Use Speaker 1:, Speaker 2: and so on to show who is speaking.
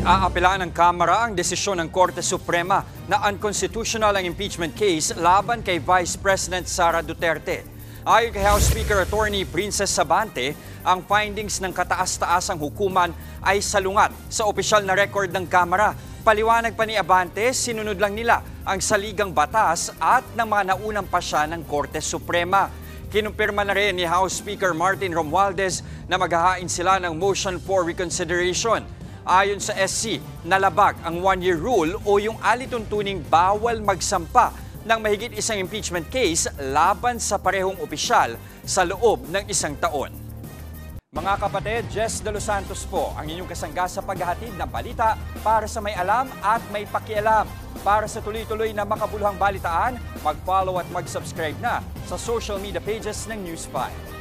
Speaker 1: Aapelaan ng Kamara ang desisyon ng Korte Suprema na unconstitutional ang impeachment case laban kay Vice President Sara Duterte. Ayon kay House Speaker Attorney Princess Sabante, ang findings ng kataas-taasang hukuman ay salungat sa opisyal na record ng Kamara. Paliwanag pa ni Abante, sinunod lang nila ang saligang batas at ng mga naunang pasya ng Korte Suprema. Kinumpirma na rin ni House Speaker Martin Romualdez na maghahain sila ng motion for reconsideration. Ayon sa SC, nalabag ang one-year rule o yung alituntuning bawal magsampa ng mahigit isang impeachment case laban sa parehong opisyal sa loob ng isang taon. Mga kapatid, Jess De Los Santos po ang inyong kasangga sa paghahatid ng balita para sa may alam at may pakialam. Para sa tuloy-tuloy na makabuluhang balitaan, mag-follow at mag-subscribe na sa social media pages ng News 5.